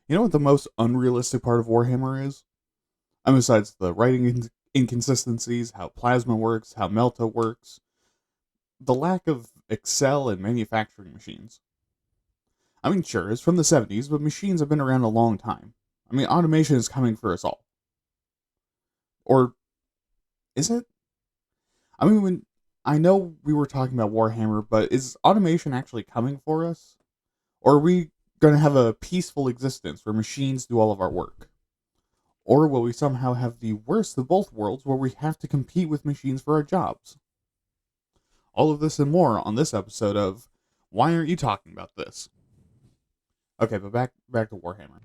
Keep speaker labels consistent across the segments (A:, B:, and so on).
A: You know what the most unrealistic part of Warhammer is? I mean, besides the writing inconsistencies, how Plasma works, how Melta works, the lack of Excel and manufacturing machines. I mean, sure, it's from the 70s, but machines have been around a long time. I mean, automation is coming for us all. Or is it? I mean, when I know we were talking about Warhammer, but is automation actually coming for us? Or are we going to have a peaceful existence where machines do all of our work? Or will we somehow have the worst of both worlds where we have to compete with machines for our jobs? All of this and more on this episode of Why Aren't You Talking About This? Okay, but back to Warhammer.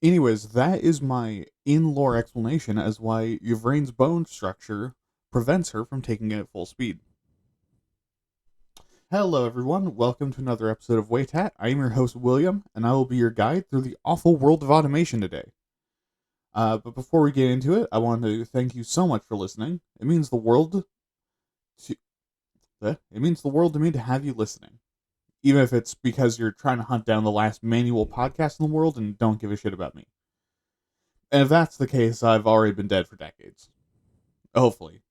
A: Anyways, that is my in-lore explanation as why Yvrane's bone structure prevents her from taking it at full speed. Hello, everyone. Welcome to another episode of Waytat. I am your host, William, and I will be your guide through the awful world of automation today. But before we get into it, I want to thank you so much for listening. It means the world to it means the world to me to have you listening, even if it's because you're trying to hunt down the last manual podcast in the world and don't give a shit about me. And if that's the case, I've already been dead for decades. Hopefully,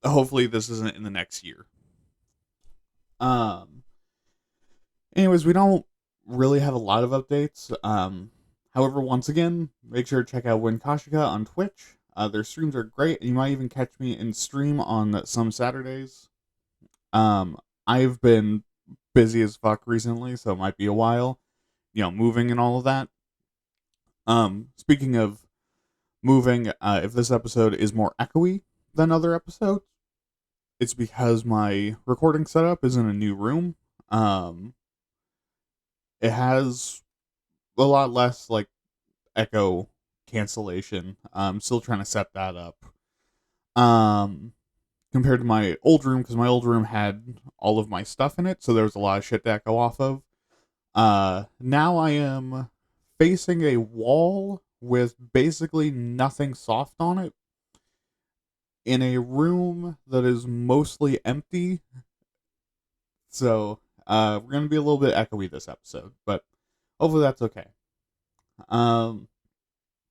A: this isn't in the next year. Um. Anyways, we don't really have a lot of updates. However, once again, make sure to check out Winkashika on Twitch. Their streams are great, and you might even catch me in stream on some Saturdays. I've been busy as fuck recently, so it might be a while. Moving and all of that. Speaking of moving, if this episode is more echoey than other episodes, it's because my recording setup is in a new room. It has a lot less like echo cancellation. I'm still trying to set that up. Um, Compared to my old room, because my old room had all of my stuff in it, so there was a lot of shit to echo off of. Now I am facing a wall with basically nothing soft on it in a room that is mostly empty. So, we're gonna be a little bit echoey this episode, but hopefully that's okay. Um,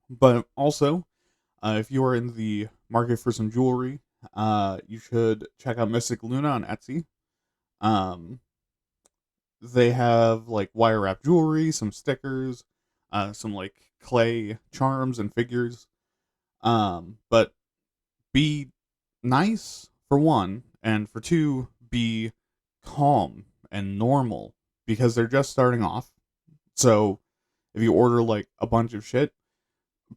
A: but also, if you are in the market for some jewelry, you should check out Mystic Luna on Etsy. Um, they have like wire wrap jewelry, some stickers, some like clay charms and figures. But be nice for one, and for two, be calm and normal because they're just starting off. So if you order like a bunch of shit,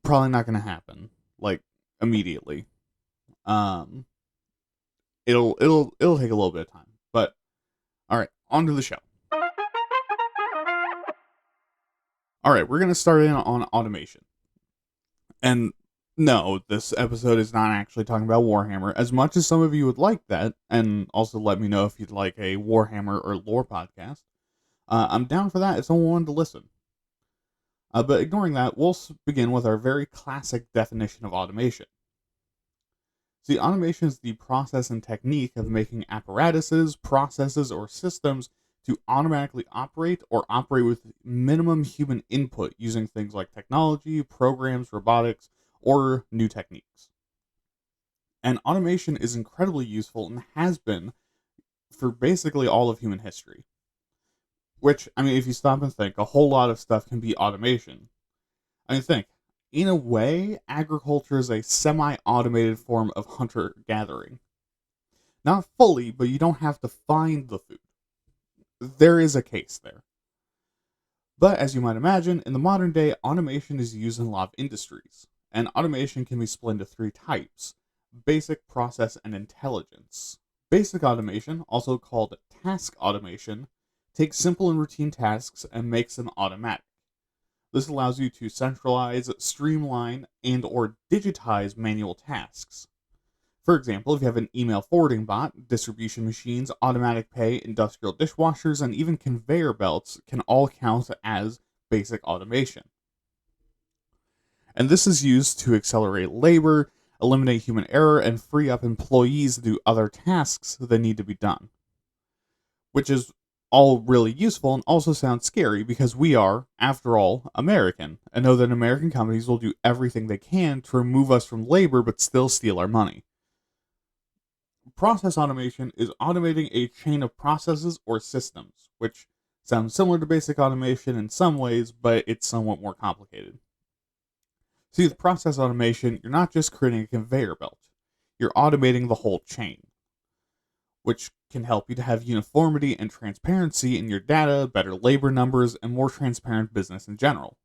A: probably not gonna happen like immediately. Um, it'll take a little bit of time, but all right, on to the show. All right, we're gonna start in on automation. And no, this episode is not actually talking about Warhammer, as much as some of you would like that, and also let me know if you'd like a Warhammer or lore podcast. I'm down for that if someone wanted to listen. But ignoring that, we'll begin with our very classic definition of automation. See, automation is the process and technique of making apparatuses, processes, or systems to automatically operate or operate with minimum human input using things like technology, programs, robotics, or new techniques. And automation is incredibly useful and has been for basically all of human history. Which, I mean, if you stop and think, a whole lot of stuff can be automation. I mean, think, in a way, agriculture is a semi automated form of hunter gathering. Not fully, but you don't have to find the food. there is a case there. But as you might imagine, in the modern day, automation is used in a lot of industries. And automation can be split into three types: basic, process, and intelligence. Basic automation, also called task automation, takes simple and routine tasks and makes them automatic. This allows you to centralize, streamline, and or digitize manual tasks. For example, if you have an email forwarding bot, distribution machines, automatic pay, industrial dishwashers, and even conveyor belts can all count as basic automation. And this is used to accelerate labor, eliminate human error, and free up employees to do other tasks that need to be done. Which is all really useful and also sounds scary because we are, after all, American, and know that American companies will do everything they can to remove us from labor but still steal our money. Process automation is automating a chain of processes or systems, which sounds similar to basic automation in some ways, but it's somewhat more complicated. See, with process automation, you're not just creating a conveyor belt, you're automating the whole chain, which can help you to have uniformity and transparency in your data, better labor numbers, and more transparent business in general.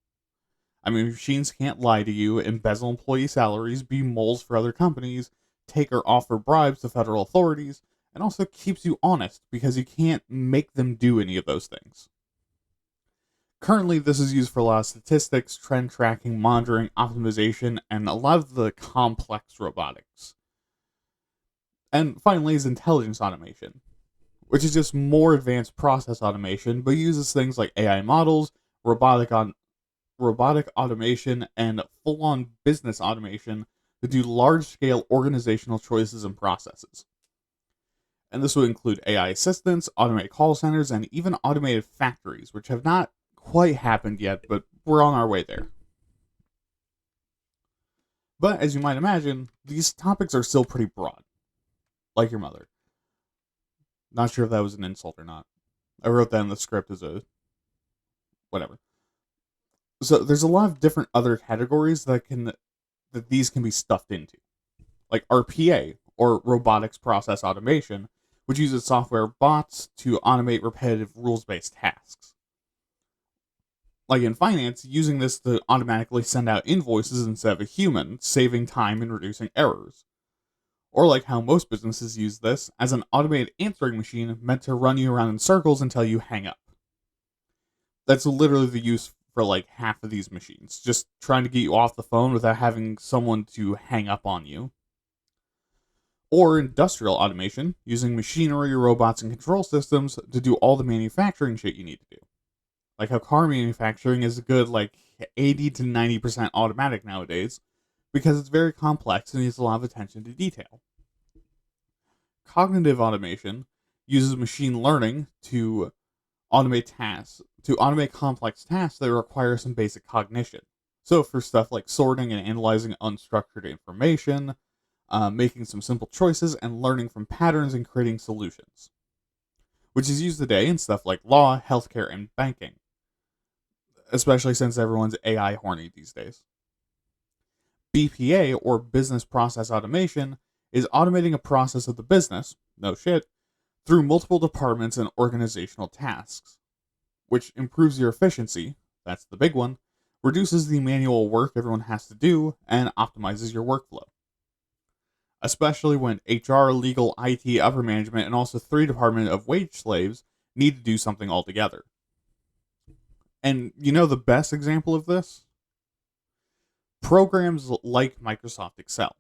A: I mean, machines can't lie to you, embezzle employee salaries, be moles for other companies, take or offer bribes to federal authorities, and also keeps you honest because you can't make them do any of those things. Currently, this is used for a lot of statistics, trend tracking, monitoring, optimization, and a lot of the complex robotics. And finally is intelligence automation, which is just more advanced process automation, but uses things like AI models, robotic automation, and full-on business automation to do large-scale organizational choices and processes. And this would include AI assistants, automated call centers, and even automated factories, which have not quite happened yet, but we're on our way there. But as you might imagine, these topics are still pretty broad. Like your mother. Not sure if that was an insult or not. I wrote that in the script as a whatever. So there's a lot of different other categories that these can be stuffed into. Like RPA, or robotics process automation, which uses software bots to automate repetitive rules-based tasks. Like in finance, using this to automatically send out invoices instead of a human, saving time and reducing errors. Or like how most businesses use this as an automated answering machine meant to run you around in circles until you hang up. That's literally the use for like half of these machines, just trying to get you off the phone without having someone to hang up on you. Or industrial automation, using machinery, robots, and control systems to do all the manufacturing shit you need to do. Like how car manufacturing is a good like 80 to 90% automatic nowadays, because it's very complex and needs a lot of attention to detail. Cognitive automation uses machine learning to automate complex tasks that require some basic cognition. So for stuff like sorting and analyzing unstructured information, making some simple choices, and learning from patterns and creating solutions, which is used today in stuff like law, healthcare, and banking, especially since everyone's AI horny these days. BPA, or business process automation, is automating a process of the business, no shit, through multiple departments and organizational tasks, which improves your efficiency, that's the big one, reduces the manual work everyone has to do, and optimizes your workflow. Especially when HR, legal, IT, upper management, and also 3 department of wage slaves need to do something altogether. And you know the best example of this? Programs like Microsoft Excel.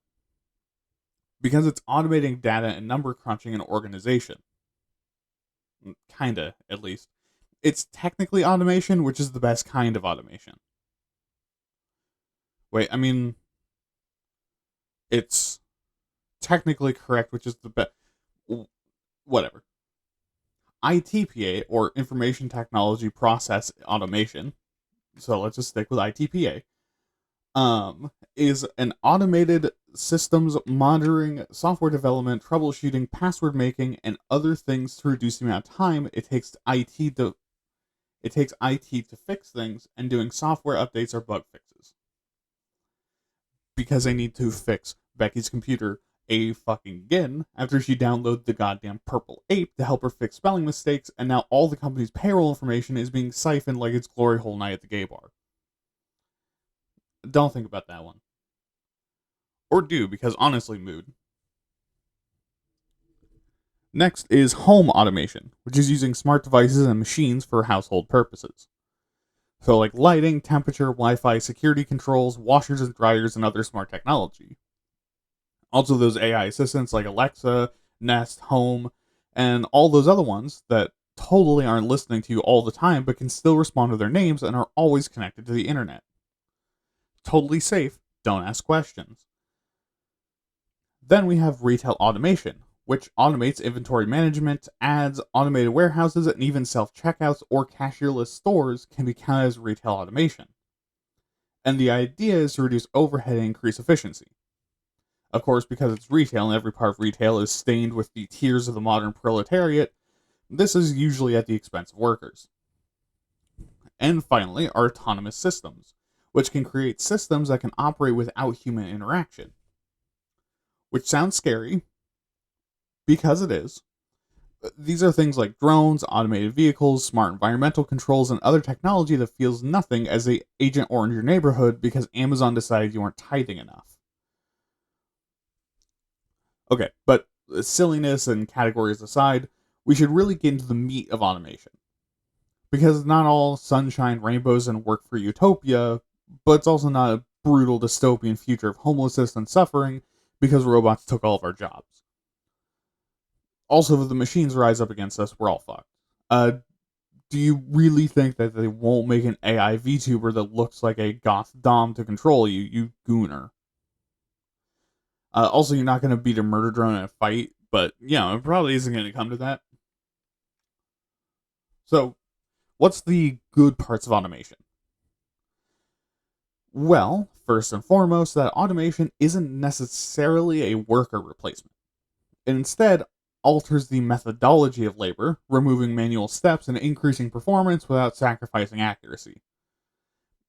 A: Because it's automating data and number crunching in organization. Kinda, at least. It's technically automation, which is the best kind of automation. Wait, I mean, it's technically correct, which is the best. Whatever. ITPA, or Information Technology Process Automation, so let's just stick with ITPA, is an automated systems monitoring, software development, troubleshooting, password making, and other things to reduce the amount of time it takes IT to fix things and doing software updates or bug fixes. Because they need to fix Becky's computer a fucking gin after she downloaded the goddamn Purple Ape to help her fix spelling mistakes, and now all the company's payroll information is being siphoned like it's glory hole night at the gay bar. Don't think about that one. Or do, because honestly, mood. Next is home automation, which is using smart devices and machines for household purposes. So, like lighting, temperature, Wi Fi, security controls, washers and dryers, and other smart technology. Also, those AI assistants like Alexa, Nest, Home, and all those other ones that totally aren't listening to you all the time but can still respond to their names and are always connected to the internet. Totally safe, don't ask questions. Then we have retail automation, which automates inventory management, ads, automated warehouses, and even self-checkouts or cashierless stores can be counted as retail automation. And the idea is to reduce overhead and increase efficiency. Of course, because it's retail and every part of retail is stained with the tears of the modern proletariat, this is usually at the expense of workers. And finally, are autonomous systems, which can create systems that can operate without human interaction. Which sounds scary, because it is. These are things like drones, automated vehicles, smart environmental controls, and other technology that feels nothing as they Agent Orange your neighborhood because Amazon decided you weren't tithing enough. Okay, but silliness and categories aside, we should really get into the meat of automation. Because not all sunshine, rainbows, and work for utopia, but it's also not a brutal dystopian future of homelessness and suffering because robots took all of our jobs. Also, if the machines rise up against us, we're all fucked. Do you really think that they won't make an AI VTuber that looks like a goth dom to control you, you gooner? Also, you're not going to beat a murder drone in a fight, but, it probably isn't going to come to that. So, what's the good parts of automation? Well, first and foremost, that automation isn't necessarily a worker replacement. It instead alters the methodology of labor, removing manual steps and increasing performance without sacrificing accuracy.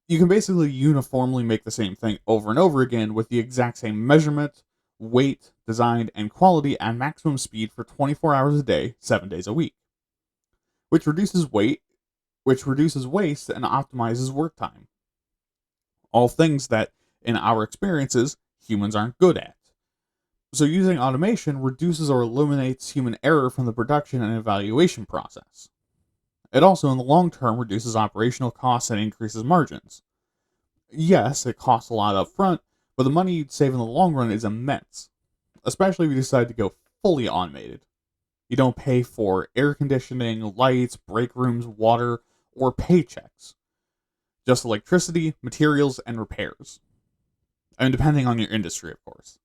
A: You can basically uniformly make the same thing over and over again with the exact same measurement, weight, design, and quality at maximum speed for 24 hours a day, 7 days a week, which reduces waste and optimizes work time. All things that, in our experiences, humans aren't good at. So using automation reduces or eliminates human error from the production and evaluation process. It also, in the long term, reduces operational costs and increases margins. Yes, it costs a lot up front, but the money you'd save in the long run is immense, especially if you decide to go fully automated. You don't pay for air conditioning, lights, break rooms, water, or paychecks. Just electricity, materials, and repairs. I mean, depending on your industry, of course.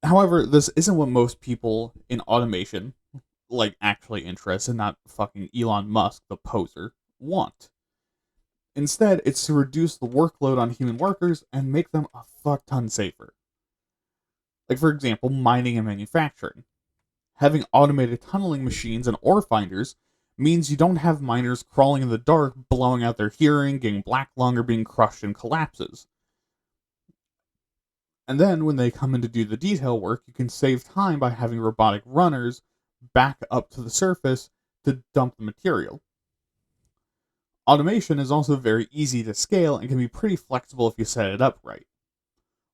A: However, this isn't what most people in automation, like actually interested, not fucking Elon Musk, the poser, want. Instead, it's to reduce the workload on human workers and make them a fuck ton safer. Like, for example, mining and manufacturing. Having automated tunneling machines and ore finders means you don't have miners crawling in the dark, blowing out their hearing, getting black lung, or being crushed in collapses. And then, when they come in to do the detail work, you can save time by having robotic runners back up to the surface to dump the material. Automation is also very easy to scale and can be pretty flexible if you set it up right.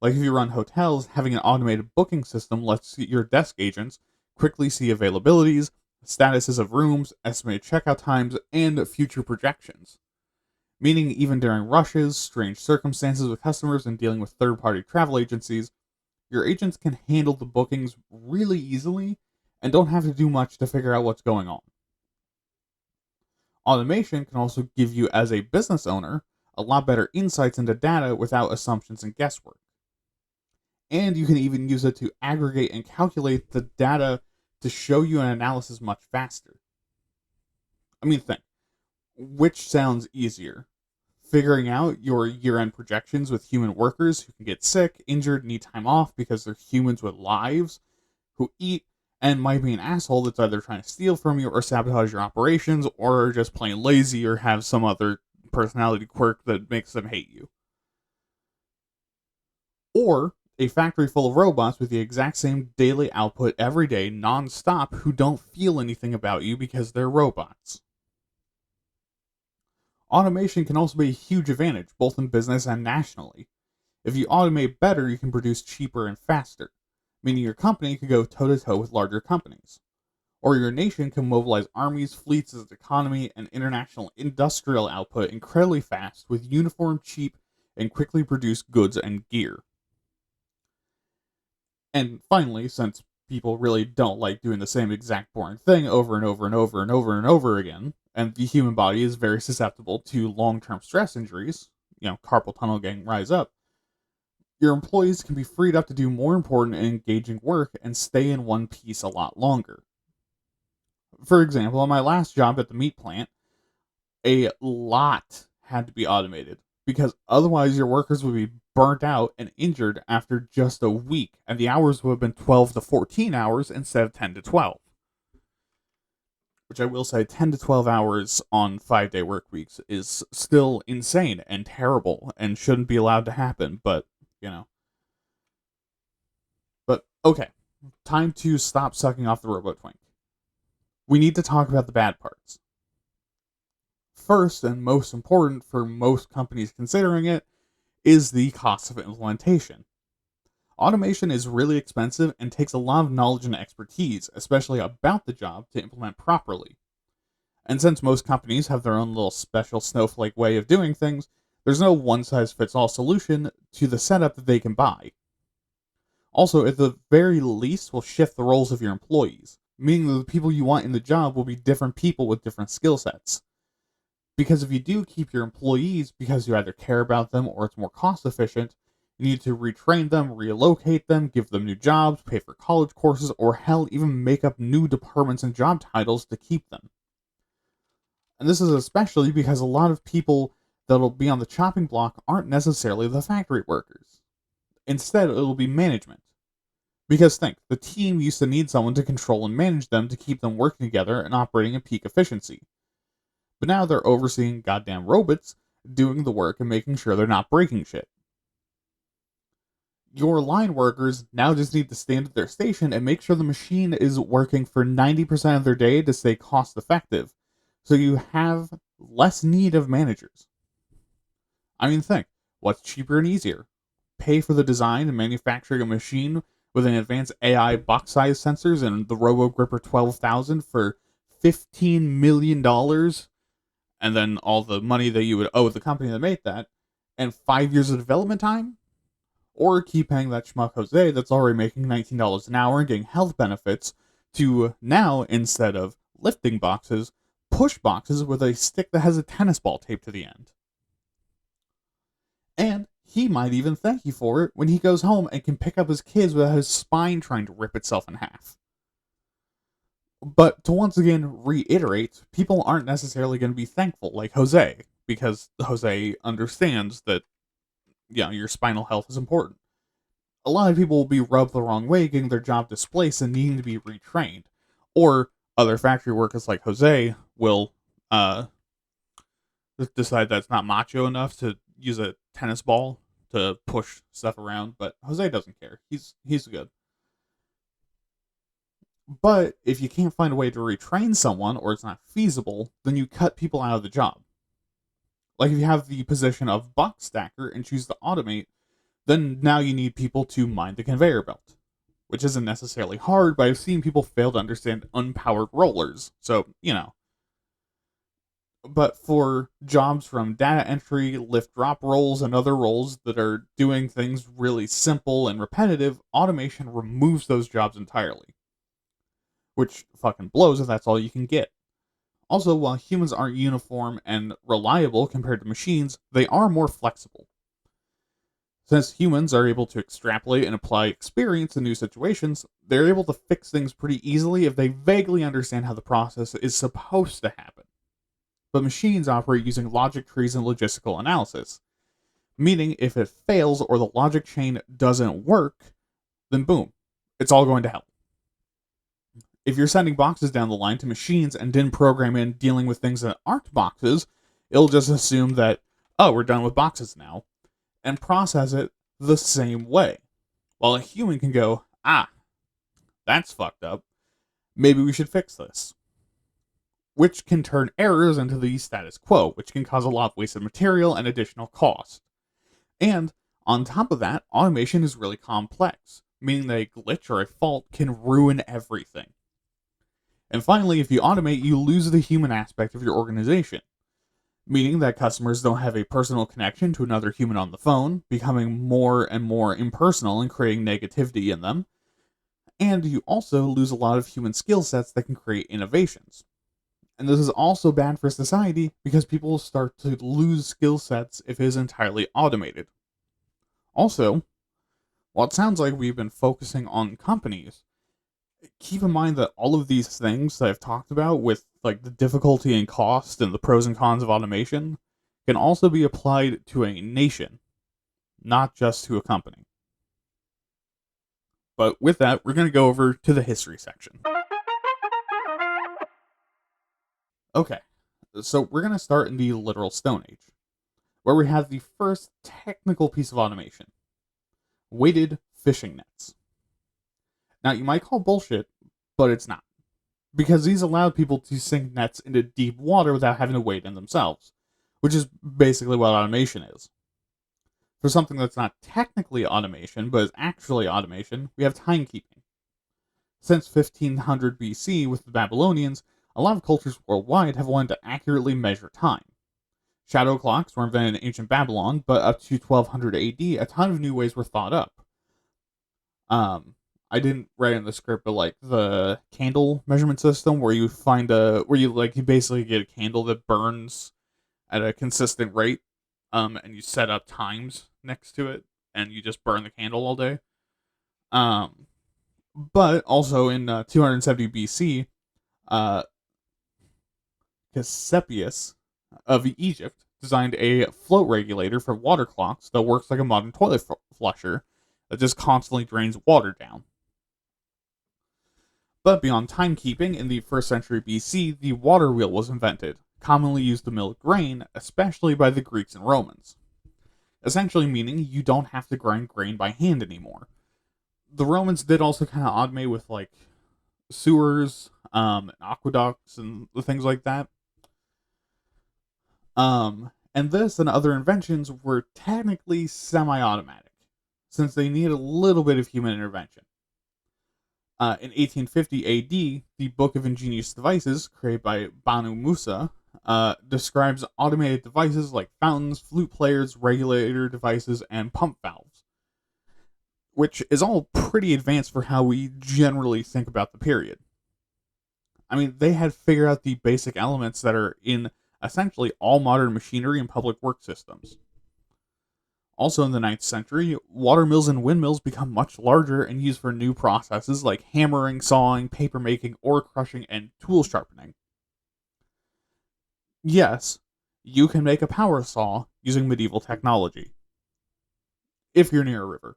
A: Like if you run hotels, having an automated booking system lets your desk agents quickly see availabilities, statuses of rooms, estimated checkout times, and future projections. Meaning even during rushes, strange circumstances with customers, and dealing with third-party travel agencies, your agents can handle the bookings really easily and don't have to do much to figure out what's going on. Automation can also give you, as a business owner, a lot better insights into data without assumptions and guesswork. And you can even use it to aggregate and calculate the data to show you an analysis much faster. I mean, think. Which sounds easier? Figuring out your year-end projections with human workers who can get sick, injured, need time off because they're humans with lives, who eat, and might be an asshole that's either trying to steal from you or sabotage your operations, or just plain lazy or have some other personality quirk that makes them hate you. Or A factory full of robots with the exact same daily output every day, non-stop, who don't feel anything about you because they're robots. Automation can also be a huge advantage, both in business and nationally. If you automate better, you can produce cheaper and faster, meaning your company could go toe to toe with larger companies. Or your nation can mobilize armies, fleets, its economy, and international industrial output incredibly fast with uniform, cheap, and quickly produced goods and gear. And finally, since people really don't like doing the same exact boring thing over and over and over and over and over again, and the human body is very susceptible to long term stress injuries, carpal tunnel gang rise up, your employees can be freed up to do more important and engaging work and stay in one piece a lot longer. For example, on my last job at the meat plant, a lot had to be automated because otherwise your workers would be burnt out and injured after just a week, and the hours would have been 12 to 14 hours instead of 10 to 12. Which I will say, 10 to 12 hours on 5-day work weeks is still insane and terrible and shouldn't be allowed to happen, but, you know. But, okay, time to stop sucking off the Robotwink. We need to talk about the bad parts. First, and most important for most companies considering it, is the cost of implementation. Automation is really expensive and takes a lot of knowledge and expertise, especially about the job, to implement properly. And since most companies have their own little special snowflake way of doing things, there's no one-size-fits-all solution to the setup that they can buy. Also, at the very least, will shift the roles of your employees, meaning that the people you want in the job will be different people with different skill sets. Because if you do keep your employees because you either care about them or it's more cost efficient, you need to retrain them, relocate them, give them new jobs, pay for college courses, or hell, even make up new departments and job titles to keep them. And this is especially because a lot of people that'll be on the chopping block aren't necessarily the factory workers. Instead, it'll be management. Because think, the team used to need someone to control and manage them to keep them working together and operating at peak efficiency. But now they're overseeing goddamn robots doing the work and making sure they're not breaking shit. Your line workers now just need to stand at their station and make sure the machine is working for 90% of their day to stay cost effective, so you have less need of managers. I mean, think, what's cheaper and easier? Pay for the design and manufacturing a machine with an advanced AI box size sensors and the RoboGripper 12,000 for $15 million, and then all the money that you would owe the company that made that, and 5 years of development time? Or keep paying that schmuck Jose that's already making $19 an hour and getting health benefits to now, instead of lifting boxes, push boxes with a stick that has a tennis ball taped to the end. And he might even thank you for it when he goes home and can pick up his kids without his spine trying to rip itself in half. But to once again reiterate, people aren't necessarily going to be thankful like Jose, because Jose understands that your spinal health is important. A lot of people will be rubbed the wrong way, getting their job displaced and needing to be retrained. Or other factory workers like Jose will decide that it's not macho enough to use a tennis ball to push stuff around, but Jose doesn't care. He's good. But if you can't find a way to retrain someone, or it's not feasible, then you cut people out of the job. Like if you have the position of box stacker and choose to automate, then now you need people to mind the conveyor belt. Which isn't necessarily hard, but I've seen people fail to understand unpowered rollers. So, But for jobs from data entry, lift drop roles, and other roles that are doing things really simple and repetitive, automation removes those jobs entirely. Which fucking blows if that's all you can get. Also, while humans aren't uniform and reliable compared to machines, they are more flexible. Since humans are able to extrapolate and apply experience in new situations, they're able to fix things pretty easily if they vaguely understand how the process is supposed to happen. But machines operate using logic trees and logistical analysis, meaning if it fails or the logic chain doesn't work, then boom, it's all going to hell. If you're sending boxes down the line to machines and didn't program in dealing with things that aren't boxes, it'll just assume that, oh, we're done with boxes now, and process it the same way. while a human can go, ah, that's fucked up. Maybe we should fix this. Which can turn errors into the status quo, which can cause a lot of wasted material and additional cost. And on top of that, automation is really complex, meaning that a glitch or a fault can ruin everything. And finally, if you automate, you lose the human aspect of your organization, meaning that customers don't have a personal connection to another human on the phone, becoming more and more impersonal and creating negativity in them. And you also lose a lot of human skill sets that can create innovations. And this is also bad for society because people start to lose skill sets if it is entirely automated. Also, while it sounds like we've been focusing on companies, keep in mind that all of these things that I've talked about with like the difficulty and cost and the pros and cons of automation can also be applied to a nation, not just to a company. But with that, we're going to go over to the history section. Okay, so we're going to start in the literal Stone Age, where we have the first technical piece of automation, weighted fishing nets. Now, you might call bullshit, but it's not, because these allowed people to sink nets into deep water without having to wade in themselves, which is basically what automation is. For something that's not technically automation, but is actually automation, we have timekeeping. Since 1500 BC with the Babylonians, a lot of cultures worldwide have wanted to accurately measure time. Shadow clocks were invented in ancient Babylon, but up to 1200 AD, a ton of new ways were thought up. I didn't write in the script, but like the candle measurement system, where you you basically get a candle that burns at a consistent rate, and you set up times next to it, and you just burn the candle all day. But also in 270 BC, Ctesippus of Egypt designed a float regulator for water clocks that works like a modern toilet flusher that just constantly drains water down. But beyond timekeeping, in the 1st century BC, the water wheel was invented, commonly used to mill grain, especially by the Greeks and Romans. Essentially meaning you don't have to grind grain by hand anymore. The Romans did also kind of automate with like sewers, aqueducts, and things like that. And this and other inventions were technically semi-automatic, since they needed a little bit of human intervention. In 1850 AD, the Book of Ingenious Devices, created by Banu Musa, describes automated devices like fountains, flute players, regulator devices, and pump valves, which is all pretty advanced for how we generally think about the period. I mean, they had figured out the basic elements that are in essentially all modern machinery and public work systems. Also in the 9th century, water mills and windmills become much larger and used for new processes like hammering, sawing, paper making, ore crushing, and tool sharpening. Yes, you can make a power saw using medieval technology, if you're near a river.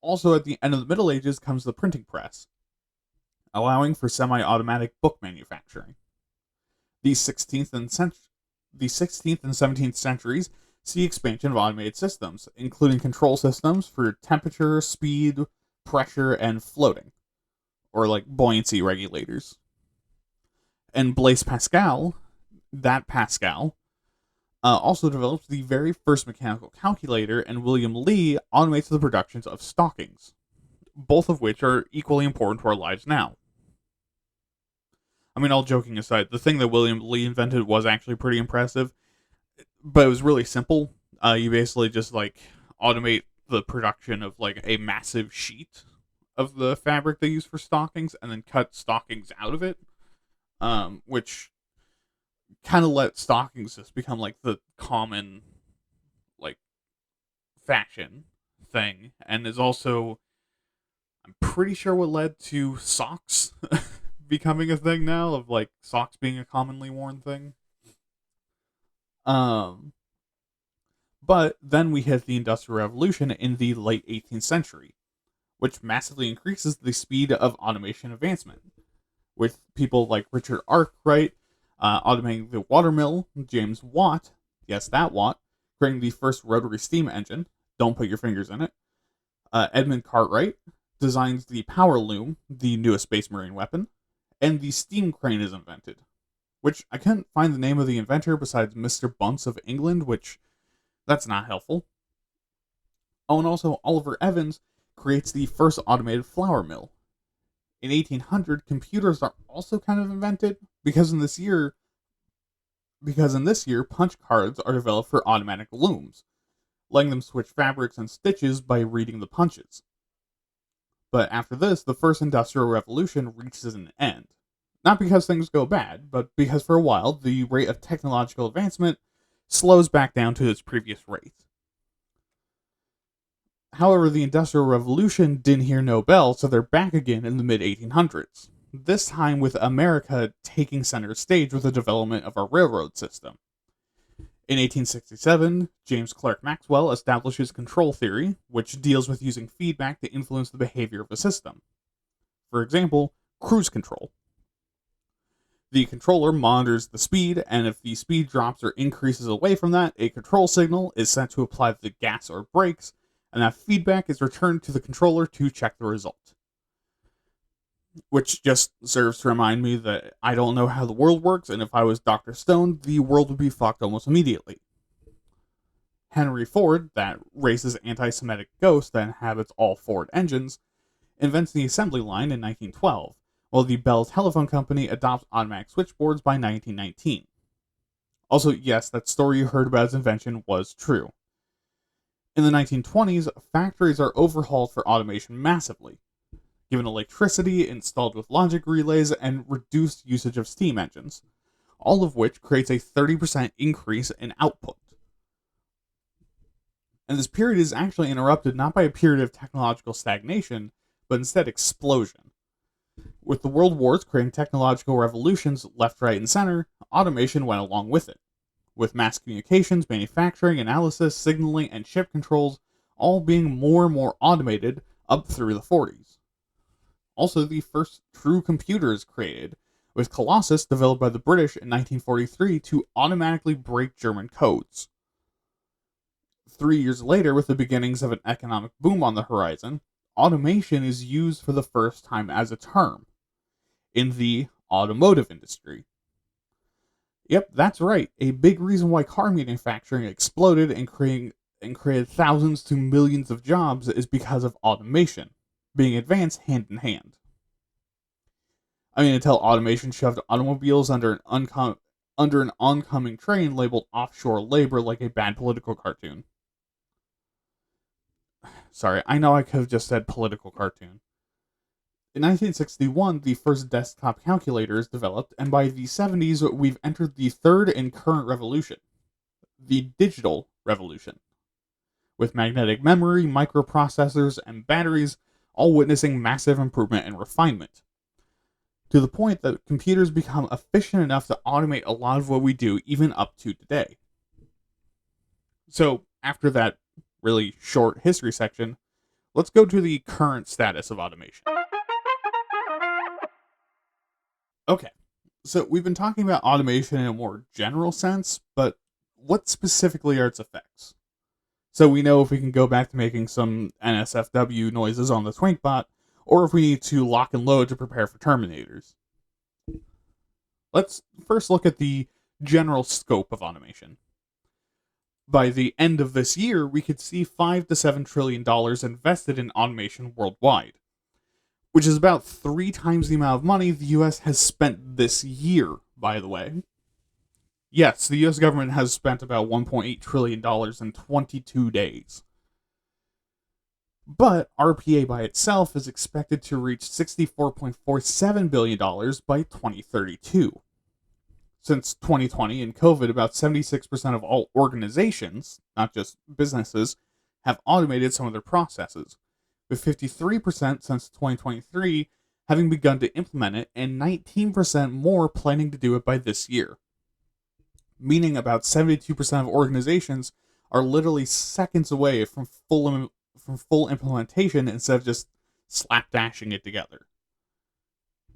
A: Also, at the end of the Middle Ages comes the printing press, allowing for semi-automatic book manufacturing. The 16th and 17th centuries see expansion of automated systems, including control systems for temperature, speed, pressure, and floating, or like buoyancy regulators. And Blaise Pascal, also develops the very first mechanical calculator, and William Lee automates the productions of stockings, both of which are equally important to our lives now. I mean, all joking aside, the thing that William Lee invented was actually pretty impressive, but it was really simple. You basically just like automate the production of like a massive sheet of the fabric they use for stockings, and then cut stockings out of it, which kind of let stockings just become like the common like fashion thing, and is also, I'm pretty sure, what led to socks becoming a thing now, of like socks being a commonly worn thing. But then we hit the Industrial Revolution in the late 18th century, which massively increases the speed of automation advancement, with people like Richard Arkwright automating the water mill, James Watt, yes, that Watt, creating the first rotary steam engine, don't put your fingers in it, Edmund Cartwright designs the power loom, the newest Space Marine weapon, and the steam crane is invented, which I couldn't find the name of the inventor besides Mr. Bunce of England, which that's not helpful. Oh, and also Oliver Evans creates the first automated flour mill. In 1800, computers are also kind of invented because in this year, punch cards are developed for automatic looms, letting them switch fabrics and stitches by reading the punches. But after this, the first industrial revolution reaches an end. Not because things go bad, but because for a while, the rate of technological advancement slows back down to its previous rate. However, the Industrial Revolution didn't hear no bell, so they're back again in the mid-1800s. This time with America taking center stage with the development of our railroad system. In 1867, James Clerk Maxwell establishes control theory, which deals with using feedback to influence the behavior of a system. For example, cruise control. The controller monitors the speed, and if the speed drops or increases away from that, a control signal is sent to apply the gas or brakes, and that feedback is returned to the controller to check the result. Which just serves to remind me that I don't know how the world works, and if I was Dr. Stone, the world would be fucked almost immediately. Henry Ford, that racist anti-Semitic ghost that inhabits all Ford engines, invents the assembly line in 1912, while the Bell Telephone Company adopts automatic switchboards by 1919. Also, yes, that story you heard about its invention was true. In the 1920s, factories are overhauled for automation massively, given electricity installed with logic relays and reduced usage of steam engines, all of which creates a 30% increase in output. And this period is actually interrupted not by a period of technological stagnation, but instead explosion. With the world wars creating technological revolutions left, right, and center, automation went along with it, with mass communications, manufacturing, analysis, signaling, and ship controls all being more and more automated up through the 40s. Also, the first true computer is created, with Colossus developed by the British in 1943 to automatically break German codes. 3 years later, with the beginnings of an economic boom on the horizon, automation is used for the first time as a term in the automotive industry. Yep, that's right. A big reason why car manufacturing exploded and created thousands to millions of jobs is because of automation being advanced hand in hand. I mean, until automation shoved automobiles under an oncoming train labeled offshore labor like a bad political cartoon. Sorry, I know I could have just said political cartoon. In 1961, the first desktop calculator is developed, and by the 70s, we've entered the third and current revolution, the digital revolution, with magnetic memory, microprocessors, and batteries all witnessing massive improvement and refinement, to the point that computers become efficient enough to automate a lot of what we do even up to today. So, after that really short history section, let's go to the current status of automation. Okay, so we've been talking about automation in a more general sense, but what specifically are its effects? So we know if we can go back to making some NSFW noises on the Twinkbot, or if we need to lock and load to prepare for Terminators. Let's first look at the general scope of automation. By the end of this year, we could see $5 to $7 trillion invested in automation worldwide, which is about 3 times the amount of money the US has spent this year, by the way. Yes, the US government has spent about $1.8 trillion in 22 days. But RPA by itself is expected to reach $64.47 billion by 2032. Since 2020 and COVID, about 76% of all organizations, not just businesses, have automated some of their processes, with 53% since 2023 having begun to implement it, and 19% more planning to do it by this year. Meaning about 72% of organizations are literally seconds away from full implementation instead of just slapdashing it together.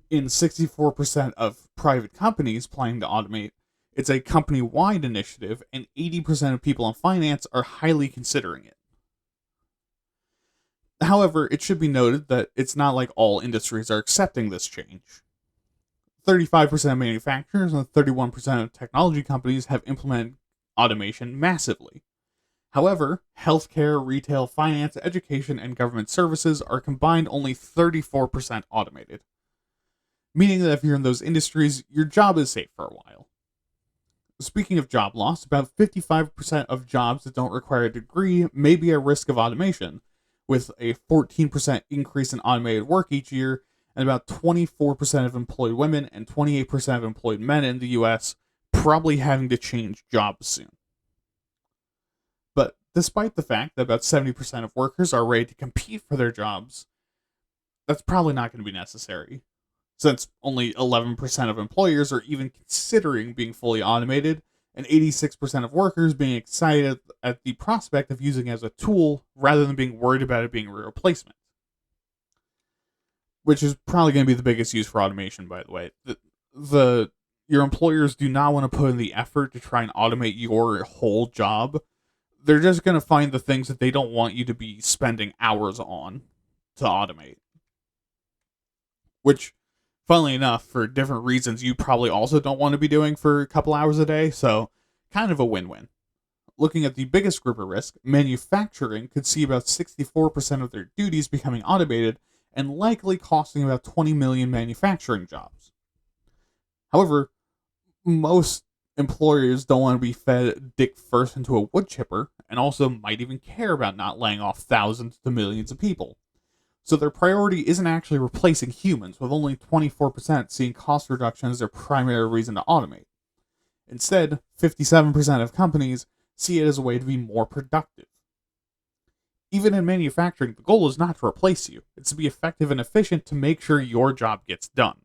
A: In 64% of private companies planning to automate, it's a company-wide initiative, and 80% of people in finance are highly considering it. However, it should be noted that it's not like all industries are accepting this change. 35% of manufacturers and 31% of technology companies have implemented automation massively. However, healthcare, retail, finance, education, and government services are combined only 34% automated, meaning that if you're in those industries, your job is safe for a while. Speaking of job loss, about 55% of jobs that don't require a degree may be at risk of automation, with a 14% increase in automated work each year, and about 24% of employed women and 28% of employed men in the US probably having to change jobs soon. But despite the fact that about 70% of workers are ready to compete for their jobs, that's probably not going to be necessary, since only 11% of employers are even considering being fully automated, and 86% of workers being excited at the prospect of using it as a tool rather than being worried about it being a replacement. Which is probably going to be the biggest use for automation, by the way. Your employers do not want to put in the effort to try and automate your whole job. They're just going to find the things that they don't want you to be spending hours on to automate. Which, funnily enough, for different reasons, you probably also don't want to be doing for a couple hours a day, so kind of a win-win. Looking at the biggest group of risk, manufacturing could see about 64% of their duties becoming automated and likely costing about 20 million manufacturing jobs. However, most employers don't want to be fed dick first into a wood chipper, and also might even care about not laying off thousands to millions of people. So their priority isn't actually replacing humans, with only 24% seeing cost reduction as their primary reason to automate. Instead, 57% of companies see it as a way to be more productive. Even in manufacturing, the goal is not to replace you, it's to be effective and efficient to make sure your job gets done.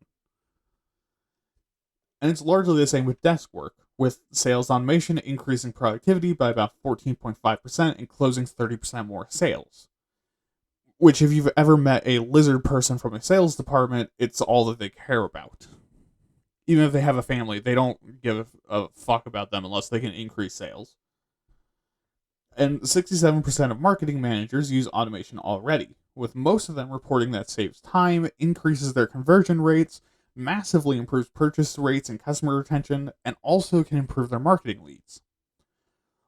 A: And it's largely the same with desk work, with sales automation increasing productivity by about 14.5% and closing 30% more sales. Which, if you've ever met a lizard person from a sales department, it's all that they care about. Even if they have a family, they don't give a fuck about them unless they can increase sales. And 67% of marketing managers use automation already, with most of them reporting that saves time, increases their conversion rates, massively improves purchase rates and customer retention, and also can improve their marketing leads.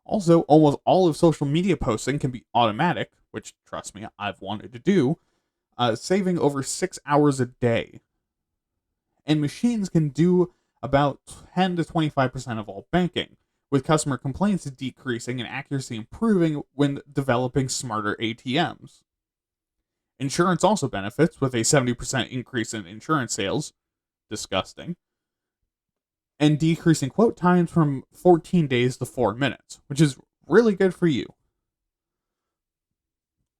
A: Also, almost all of social media posting can be automatic, which, trust me, I've wanted to do, saving over 6 hours a day. And machines can do about 10 to 25% of all banking, with customer complaints decreasing and accuracy improving when developing smarter ATMs. Insurance also benefits, with a 70% increase in insurance sales, disgusting, and decreasing quote times from 14 days to 4 minutes, which is really good for you.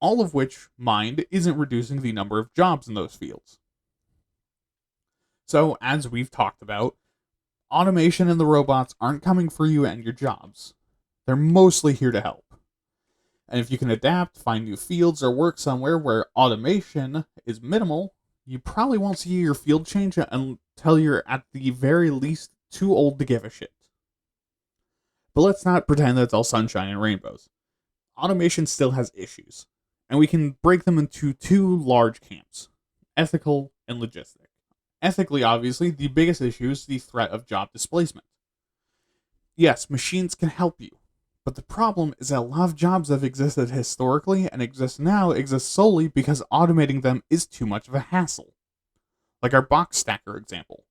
A: All of which, mind, isn't reducing the number of jobs in those fields. So, as we've talked about, automation and the robots aren't coming for you and your jobs. They're mostly here to help. And if you can adapt, find new fields, or work somewhere where automation is minimal, you probably won't see your field change until you're at the very least too old to give a shit. But let's not pretend that it's all sunshine and rainbows. Automation still has issues, and we can break them into two large camps: ethical and logistic. Ethically, obviously, the biggest issue is the threat of job displacement. Yes, machines can help you, but the problem is that a lot of jobs that have existed historically and exist now exist solely because automating them is too much of a hassle. Like our box stacker example.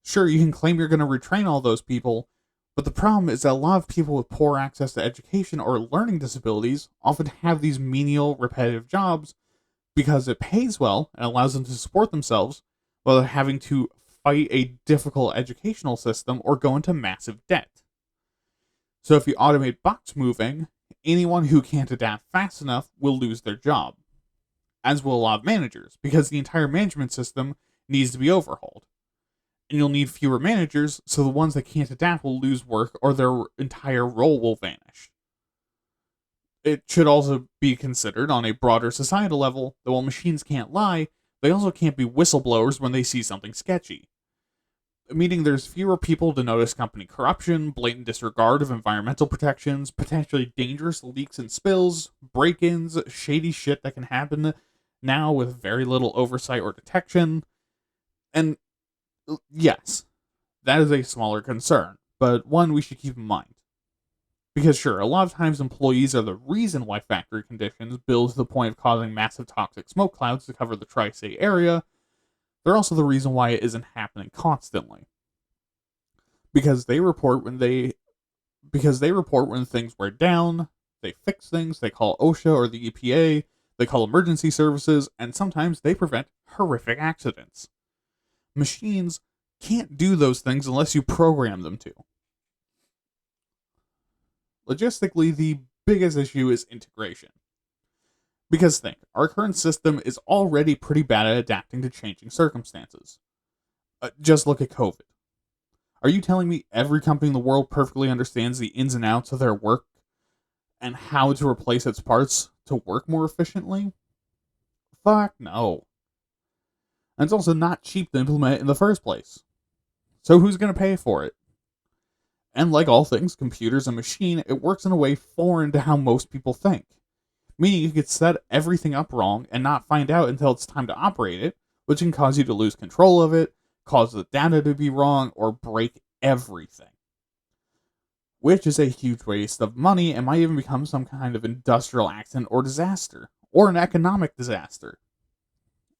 A: Sure, you can claim you're going to retrain all those people, but the problem is that a lot of people with poor access to education or learning disabilities often have these menial, repetitive jobs because it pays well and allows them to support themselves without having to fight a difficult educational system or go into massive debt. So if you automate box moving, anyone who can't adapt fast enough will lose their job, as will a lot of managers, because the entire management system needs to be overhauled. And you'll need fewer managers, so the ones that can't adapt will lose work or their entire role will vanish. It should also be considered on a broader societal level that while machines can't lie, they also can't be whistleblowers when they see something sketchy. meaning there's fewer people to notice company corruption, blatant disregard of environmental protections, potentially dangerous leaks and spills, break ins, shady shit that can happen now with very little oversight or detection. And yes, that is a smaller concern, but one we should keep in mind. Because, sure, a lot of times employees are the reason why factory conditions build to the point of causing massive toxic smoke clouds to cover the tri state area. They're also the reason why it isn't happening constantly. Because they report when things wear down, they fix things, they call OSHA or the EPA, they call emergency services, and sometimes they prevent horrific accidents. Machines can't do those things unless you program them to. Logistically, the biggest issue is integration. Because think, our current system is already pretty bad at adapting to changing circumstances. Just look at COVID. Are you telling me every company in the world perfectly understands the ins and outs of their work and how to replace its parts to work more efficiently? Fuck no. And it's also not cheap to implement in the first place. So who's going to pay for it? And like all things, computers and machine, it works in a way foreign to how most people think. Meaning you could set everything up wrong and not find out until it's time to operate it, which can cause you to lose control of it, cause the data to be wrong, or break everything. Which is a huge waste of money and might even become some kind of industrial accident or disaster, or an economic disaster.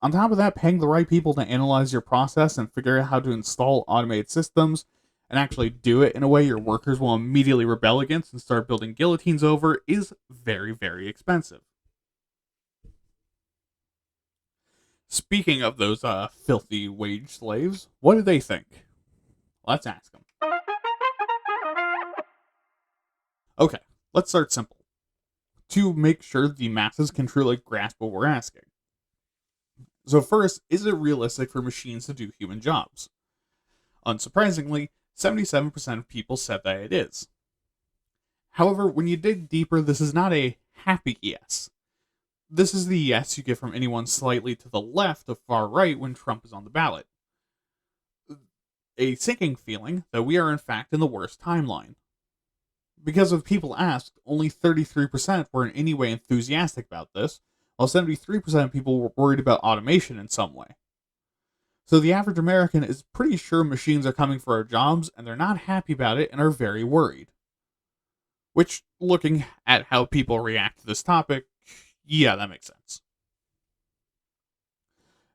A: On top of that, paying the right people to analyze your process and figure out how to install automated systems and actually do it in a way your workers will immediately rebel against and start building guillotines over is very, very expensive. Speaking of those filthy wage slaves, what do they think? Let's ask them. Okay, let's start simple. To make sure the masses can truly grasp what we're asking. So first, is it realistic for machines to do human jobs? Unsurprisingly, 77% of people said that it is. However, when you dig deeper, this is not a happy yes. This is the yes you get from anyone slightly to the left of far right when Trump is on the ballot. A sinking feeling that we are in fact in the worst timeline. Because of people asked, only 33% were in any way enthusiastic about this, while 73% of people were worried about automation in some way. So the average American is pretty sure machines are coming for our jobs, and they're not happy about it and are very worried. Which, looking at how people react to this topic, yeah, that makes sense.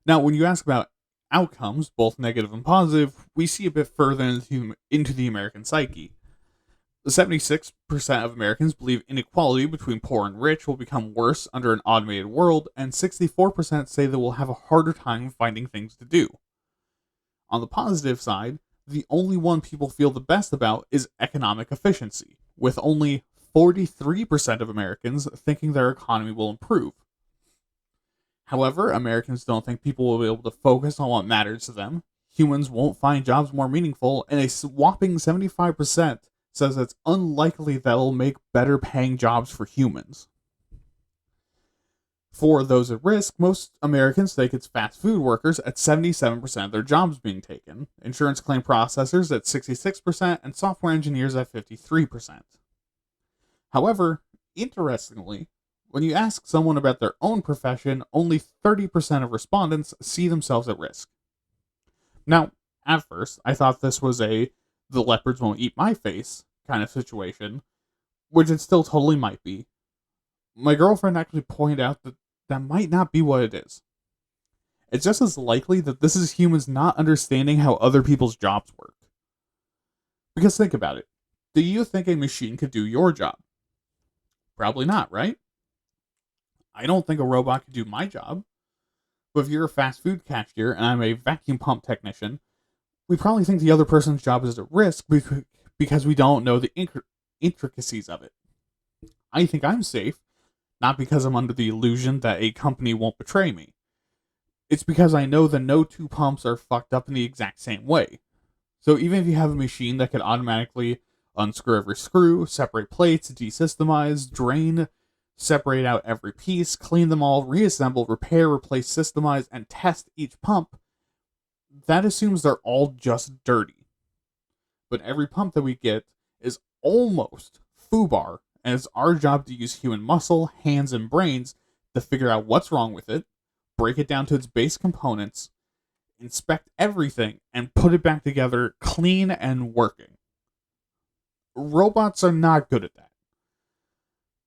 A: Now, when you ask about outcomes, both negative and positive, we see a bit further into the American psyche. 76% of Americans believe inequality between poor and rich will become worse under an automated world, and 64% say they will have a harder time finding things to do. On the positive side, the only one people feel the best about is economic efficiency, with only 43% of Americans thinking their economy will improve. However, Americans don't think people will be able to focus on what matters to them, humans won't find jobs more meaningful, and a whopping 75% says it's unlikely that it'll make better paying jobs for humans. For those at risk, most Americans think it's fast food workers at 77% of their jobs being taken, insurance claim processors at 66%, and software engineers at 53%. However, interestingly, when you ask someone about their own profession, only 30% of respondents see themselves at risk. Now, at first, I thought this was a the leopards won't eat my face kind of situation, which it still totally might be. My girlfriend actually pointed out that that might not be what it is. It's just as likely that this is humans not understanding how other people's jobs work. Because think about it. Do you think a machine could do your job? Probably not, right? I don't think a robot could do my job. But if you're a fast food cashier and I'm a vacuum pump technician, we probably think the other person's job is at risk because we don't know the intricacies of it. I think I'm safe, not because I'm under the illusion that a company won't betray me. It's because I know that no two pumps are fucked up in the exact same way. So even if you have a machine that can automatically unscrew every screw, separate plates, desystemize, drain, separate out every piece, clean them all, reassemble, repair, replace, systemize, and test each pump, that assumes they're all just dirty. But every pump that we get is almost FUBAR, and it's our job to use human muscle, hands, and brains to figure out what's wrong with it, break it down to its base components, inspect everything, and put it back together clean and working. Robots are not good at that.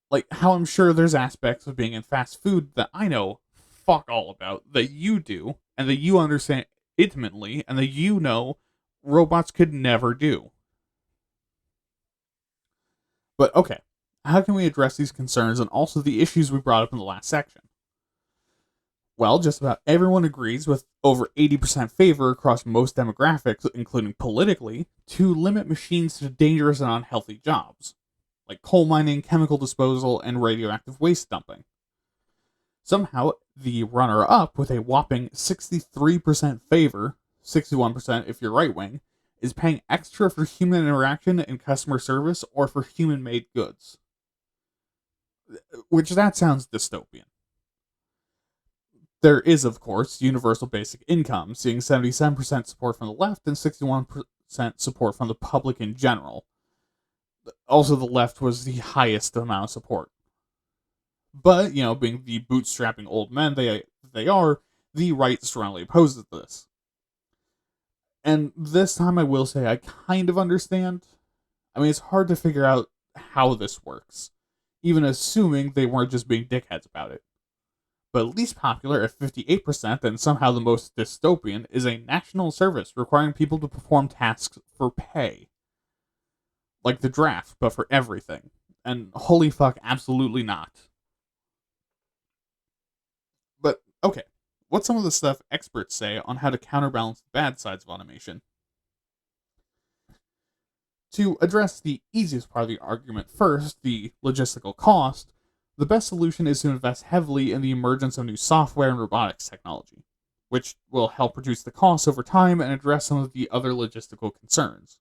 A: Like how I'm sure there's aspects of being in fast food that I know fuck all about, that you do, and that you understand intimately, and that you know robots could never do. But okay, how can we address these concerns and also the issues we brought up in the last section? Well, just about everyone agrees, with over 80% favor across most demographics, including politically, to limit machines to dangerous and unhealthy jobs, like coal mining, chemical disposal, and radioactive waste dumping. Somehow, the runner-up, with a whopping 63% favor, 61% if you're right-wing, is paying extra for human interaction and customer service or for human-made goods. Which, that sounds dystopian. There is, of course, universal basic income, seeing 77% support from the left and 61% support from the public in general. Also, the left was the highest amount of support. But, being the bootstrapping old men they are, the right strongly opposes this. And this time I will say I kind of understand. I mean, it's hard to figure out how this works, even assuming they weren't just being dickheads about it. But least popular at 58% and somehow the most dystopian is a national service requiring people to perform tasks for pay. Like the draft, but for everything. And holy fuck, absolutely not. But, okay, what's some of the stuff experts say on how to counterbalance the bad sides of automation? To address the easiest part of the argument first, the logistical cost, the best solution is to invest heavily in the emergence of new software and robotics technology, which will help reduce the costs over time and address some of the other logistical concerns.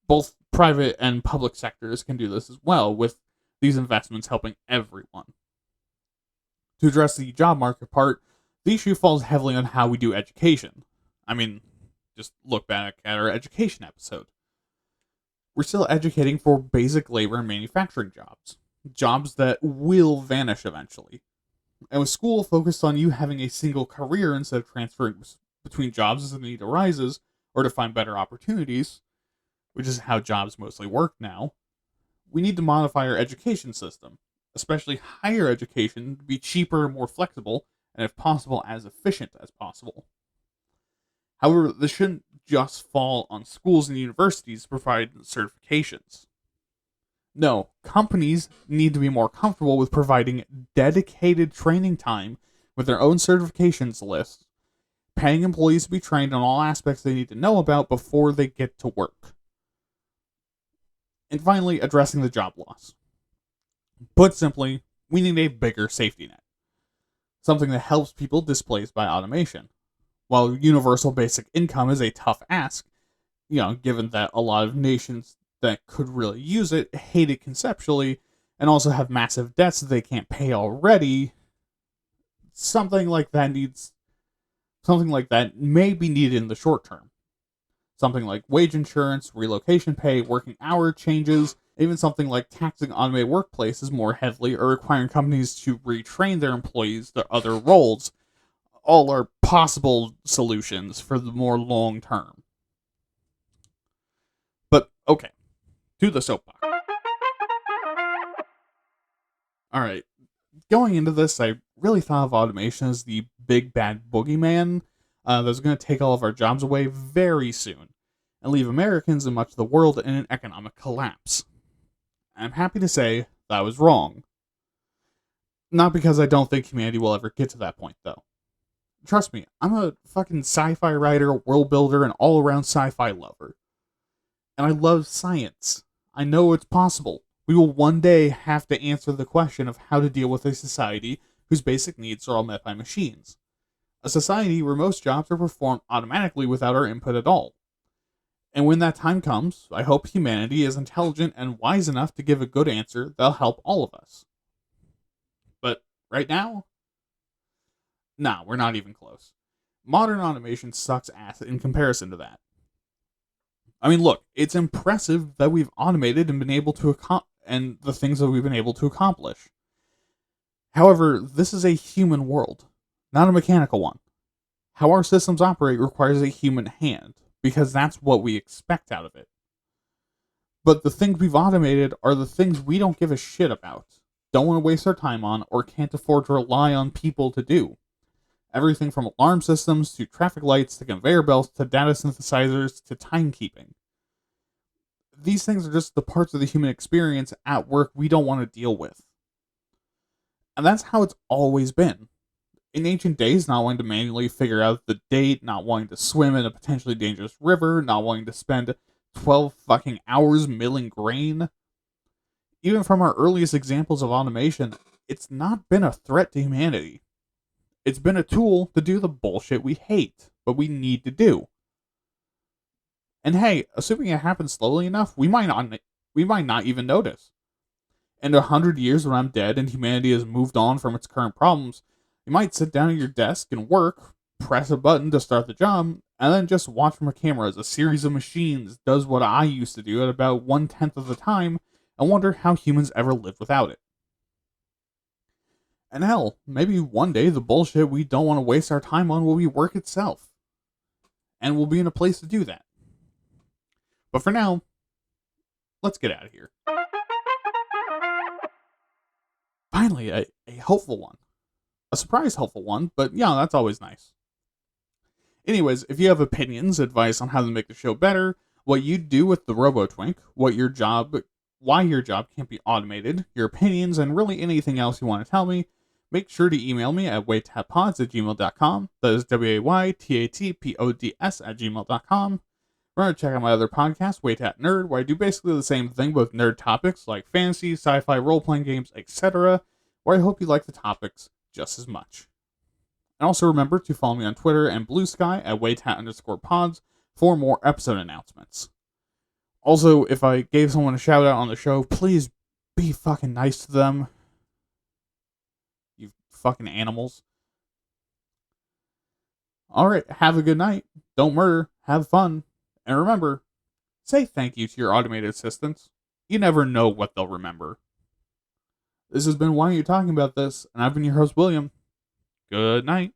A: Both private and public sectors can do this as well, with these investments helping everyone. To address the job market part, the issue falls heavily on how we do education. I mean, just look back at our education episode. We're still educating for basic labor and manufacturing jobs that will vanish eventually. And with school focused on you having a single career instead of transferring between jobs as the need arises, or to find better opportunities, which is how jobs mostly work now, we need to modify our education system, especially higher education, to be cheaper and more flexible, and if possible, as efficient as possible. However, this shouldn't just fall on schools and universities to provide certifications. No, companies need to be more comfortable with providing dedicated training time with their own certifications list, paying employees to be trained on all aspects they need to know about before they get to work. And finally, addressing the job loss. Put simply, we need a bigger safety net. Something that helps people displaced by automation. While universal basic income is a tough ask, given that a lot of nations that could really use it hate it conceptually and also have massive debts that they can't pay already, something like that may be needed in the short term. Something like wage insurance, relocation pay, working hour changes, even something like taxing automated workplaces more heavily or requiring companies to retrain their employees to other roles, all are possible solutions for the more long term. But, okay, to the soapbox. Alright, going into this, I really thought of automation as the big bad boogeyman that's going to take all of our jobs away very soon and leave Americans and much of the world in an economic collapse. I'm happy to say that I was wrong. Not because I don't think humanity will ever get to that point, though. Trust me, I'm a fucking sci-fi writer, world builder, and all-around sci-fi lover. And I love science. I know it's possible. We will one day have to answer the question of how to deal with a society whose basic needs are all met by machines. A society where most jobs are performed automatically without our input at all. And when that time comes, I hope humanity is intelligent and wise enough to give a good answer that'll help all of us. But right now, nah, we're not even close. Modern automation sucks ass in comparison to that. I mean, look, it's impressive that we've automated and been able to and the things that we've been able to accomplish. However, this is a human world, not a mechanical one. How our systems operate requires a human hand, because that's what we expect out of it. But the things we've automated are the things we don't give a shit about, don't want to waste our time on, or can't afford to rely on people to do. Everything from alarm systems to traffic lights to conveyor belts to data synthesizers to timekeeping. These things are just the parts of the human experience at work we don't want to deal with. And that's how it's always been. In ancient days, not wanting to manually figure out the date, not wanting to swim in a potentially dangerous river, not wanting to spend 12 fucking hours milling grain. Even from our earliest examples of automation, it's not been a threat to humanity. It's been a tool to do the bullshit we hate, but we need to do. And hey, assuming it happens slowly enough, we might not even notice. In 100 years when I'm dead and humanity has moved on from its current problems, you might sit down at your desk and work, press a button to start the job, and then just watch from a camera as a series of machines does what I used to do at about 1/10 of the time, and wonder how humans ever lived without it. And hell, maybe one day the bullshit we don't want to waste our time on will be work itself. And we'll be in a place to do that. But for now, let's get out of here. Finally, a hopeful one. A surprise helpful one, but yeah, that's always nice. Anyways, if you have opinions, advice on how to make the show better, what you'd do with the RoboTwink, why your job can't be automated, your opinions, and really anything else you want to tell me, make sure to email me at waytatpods@gmail.com. That is WAYTATPODS@gmail.com. Remember to check out my other podcast, Waytat Nerd, where I do basically the same thing but with nerd topics like fantasy, sci-fi, role-playing games, etc., where I hope you like the topics just as much. And also remember to follow me on Twitter and Blue Sky at waytat_pods for more episode announcements. Also, if I gave someone a shout out on the show, please be fucking nice to them. You fucking animals. Alright, have a good night. Don't murder. Have fun. And remember, say thank you to your automated assistants. You never know what they'll remember. This has been Why Are You Talking About This? And I've been your host, William. Good night.